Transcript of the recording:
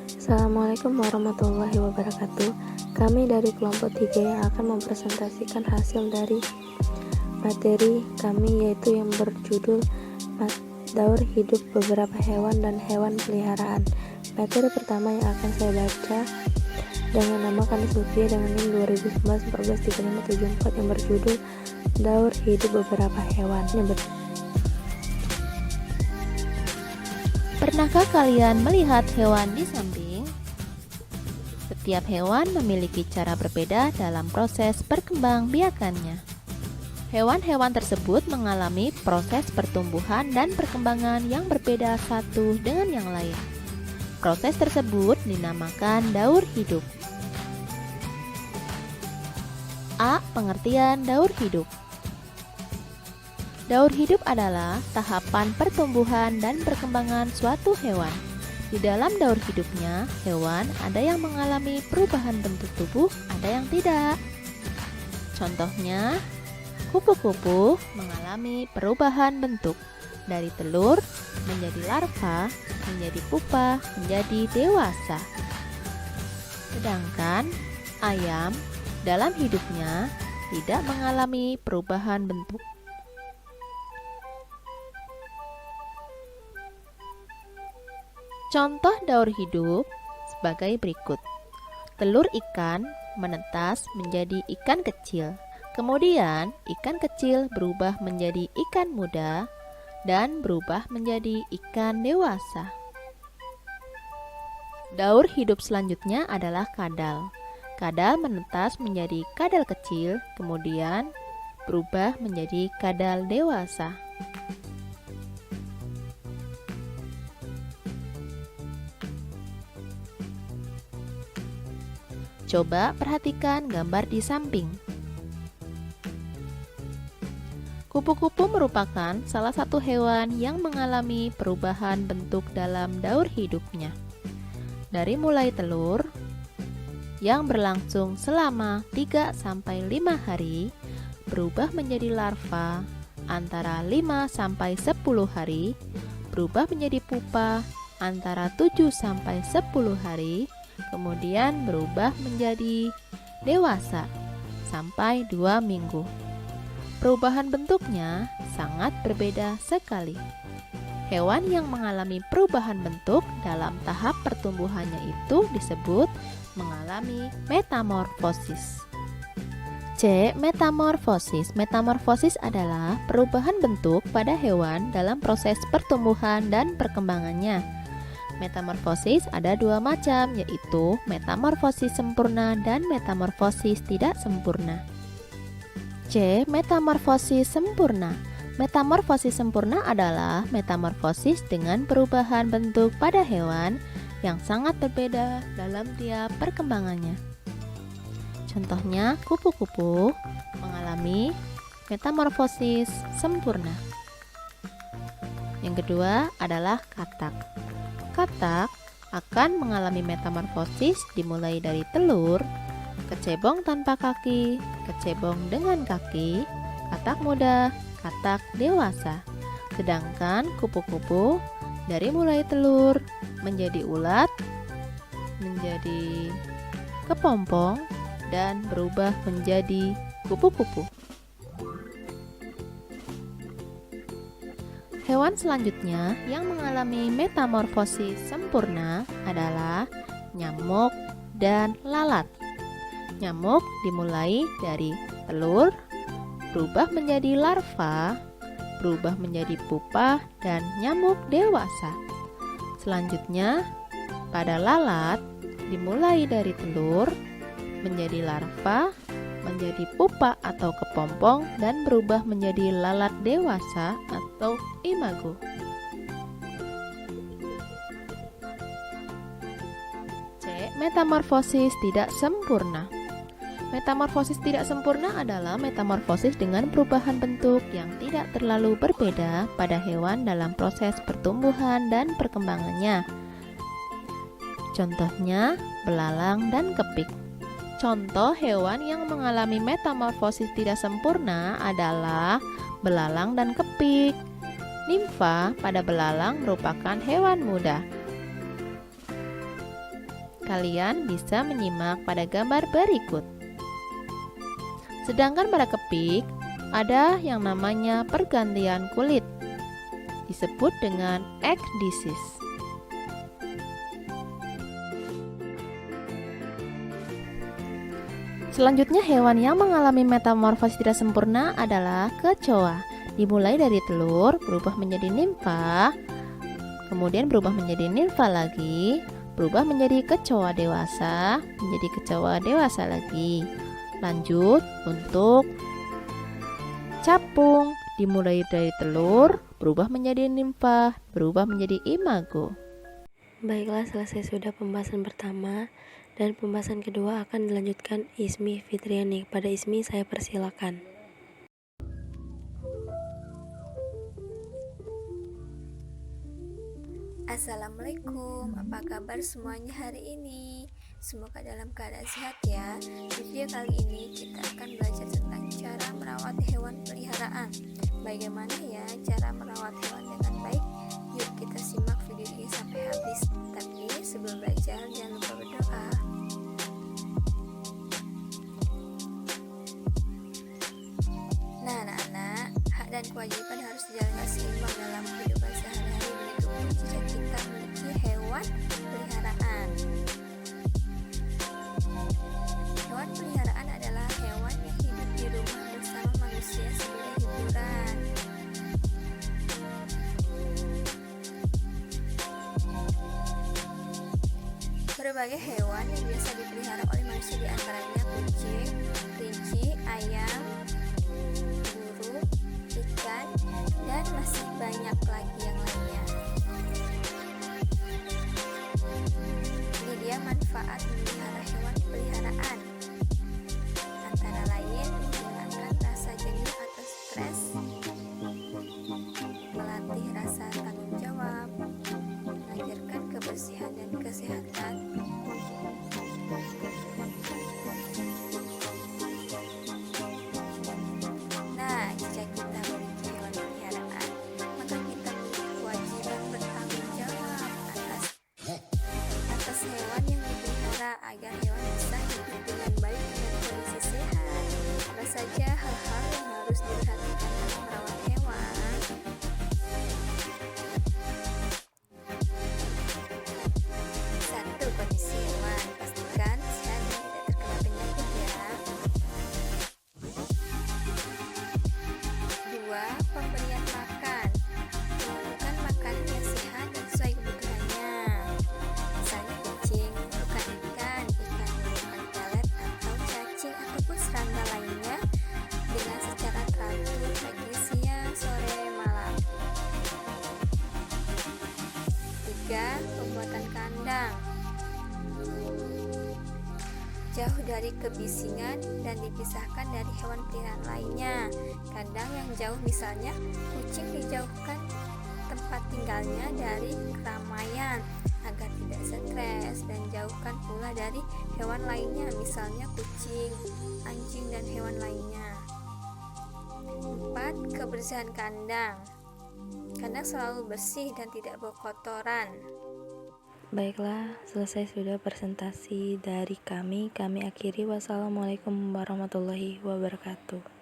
Assalamualaikum warahmatullahi wabarakatuh. Kami dari kelompok 3 yang akan mempresentasikan hasil dari materi kami, yaitu yang berjudul Daur Hidup Beberapa Hewan dan Hewan Peliharaan. Materi pertama yang akan saya baca dengan nama Kanis Lutfia dengan NIM 2019-143574 yang berjudul Daur Hidup Beberapa Hewan. Pernahkah kalian melihat hewan di samping? Setiap hewan memiliki cara berbeda dalam proses perkembangbiakannya. Hewan-hewan tersebut mengalami proses pertumbuhan dan perkembangan yang berbeda satu dengan yang lain. Proses tersebut dinamakan daur hidup. A. Pengertian daur hidup. Daur hidup adalah tahapan pertumbuhan dan perkembangan suatu hewan. Di dalam daur hidupnya, hewan ada yang mengalami perubahan bentuk tubuh, ada yang tidak. Contohnya, kupu-kupu mengalami perubahan bentuk dari telur menjadi larva, menjadi pupa, menjadi dewasa. Sedangkan ayam dalam hidupnya tidak mengalami perubahan bentuk. Contoh daur hidup sebagai berikut. Telur ikan menetas menjadi ikan kecil. Kemudian ikan kecil berubah menjadi ikan muda dan berubah menjadi ikan dewasa. Daur hidup selanjutnya adalah kadal. Kadal menetas menjadi kadal kecil, kemudian berubah menjadi kadal dewasa. Coba perhatikan gambar di samping. Kupu-kupu merupakan salah satu hewan yang mengalami perubahan bentuk dalam daur hidupnya. Dari mulai telur yang berlangsung selama 3-5 hari, berubah menjadi larva antara 5-10 hari, berubah menjadi pupa antara 7-10 hari, kemudian berubah menjadi dewasa sampai 2 minggu. Perubahan bentuknya sangat berbeda sekali. Hewan yang mengalami perubahan bentuk dalam tahap pertumbuhannya itu disebut mengalami metamorfosis. C. Metamorfosis. Metamorfosis adalah perubahan bentuk pada hewan dalam proses pertumbuhan dan perkembangannya. Metamorfosis ada 2 macam, yaitu metamorfosis sempurna dan metamorfosis tidak sempurna. C. Metamorfosis sempurna. Metamorfosis sempurna adalah metamorfosis dengan perubahan bentuk pada hewan yang sangat berbeda dalam tiap perkembangannya. Contohnya, kupu-kupu mengalami metamorfosis sempurna. Yang kedua adalah katak. Katak akan mengalami metamorfosis dimulai dari telur, kecebong tanpa kaki, kecebong dengan kaki, katak muda, katak dewasa. Sedangkan kupu-kupu dari mulai telur menjadi ulat, menjadi kepompong, dan berubah menjadi kupu-kupu. Hewan selanjutnya yang mengalami metamorfosis sempurna adalah nyamuk dan lalat. Nyamuk dimulai dari telur, berubah menjadi larva, berubah menjadi pupa, dan nyamuk dewasa. Selanjutnya, pada lalat dimulai dari telur, menjadi larva, menjadi pupa atau kepompong, dan berubah menjadi lalat dewasa atau imago. C. Metamorfosis tidak sempurna. Metamorfosis tidak sempurna adalah metamorfosis dengan perubahan bentuk yang tidak terlalu berbeda pada hewan dalam proses pertumbuhan dan perkembangannya. Contohnya, belalang dan kepik. Contoh hewan yang mengalami metamorfosis tidak sempurna adalah belalang dan kepik. Nimfa pada belalang merupakan hewan muda. Kalian bisa menyimak pada gambar berikut. Sedangkan pada kepik, ada yang namanya pergantian kulit, disebut dengan ekdisis. Selanjutnya, hewan yang mengalami metamorfosis tidak sempurna adalah kecoa. Dimulai dari telur, berubah menjadi nimfa, kemudian berubah menjadi nimfa lagi, berubah menjadi kecoa dewasa, menjadi kecoa dewasa lagi. Lanjut untuk capung, dimulai dari telur, berubah menjadi nimfa, berubah menjadi imago. Baiklah, selesai sudah pembahasan pertama, dan pembahasan kedua akan dilanjutkan Ismi Fitriani. Pada Ismi saya persilakan. Assalamualaikum, apa kabar semuanya hari ini? Semoga dalam keadaan sehat ya. Di video kali ini kita akan belajar tentang cara merawat hewan peliharaan. Bagaimana ya cara merawat hewan dengan baik? Yuk kita simak video ini sampai habis. Tapi sebelum belajar jangan lupa berdoa. Nah anak-anak, hak dan kewajiban harus dijalankan seimbang dalam kehidupan sehari-hari. Begitupun jika kita memiliki hewan peliharaan. Hewan peliharaan adalah hewan yang hidup di rumah bersama manusia sebagai hiburan. Berbagai hewan yang biasa dipelihara oleh manusia diantaranya kucing, kelinci, ayam, burung, ikan, dan masih banyak lagi yang lainnya. Ini dia manfaat memelihara hewan peliharaan. Antara lain menghilangkan rasa jenuh atau stres, melatih rasa tanggung jawab, mengajarkan kebersihan dan kesehatan, nah, jika kita memiliki hewan peliharaan, maka kita memiliki kewajiban bertanggung jawab atas hewan yang dipelihara agar hewan bisa hidup dengan baik dan kondisi sehat. Apa saja hal-hal yang harus diperhatikan dalam merawat hewan? Satu, kondisi hewan. Pastikan sehat dan tidak terkena penyakit ya. Dua, pemberian makan. Tentukan makanan yang sehat dan sesuai kebutuhannya. Misalnya kucing memerlukan ikan memerlukan pelet atau cacing ataupun serangga lainnya dengan secara teratur pagi, siang, sore, malam. Tiga, pembuatan kandang. Jauh dari kebisingan dan dipisahkan dari hewan peliharaan lainnya. Kandang yang jauh, misalnya kucing dijauhkan tempat tinggalnya dari keramaian agar tidak stres, dan jauhkan pula dari hewan lainnya, misalnya kucing, anjing, dan hewan lainnya. 4. Kebersihan kandang. Kandang selalu bersih dan tidak berkotoran. Baiklah, selesai sudah presentasi dari kami. Kami akhiri. Wassalamualaikum warahmatullahi wabarakatuh.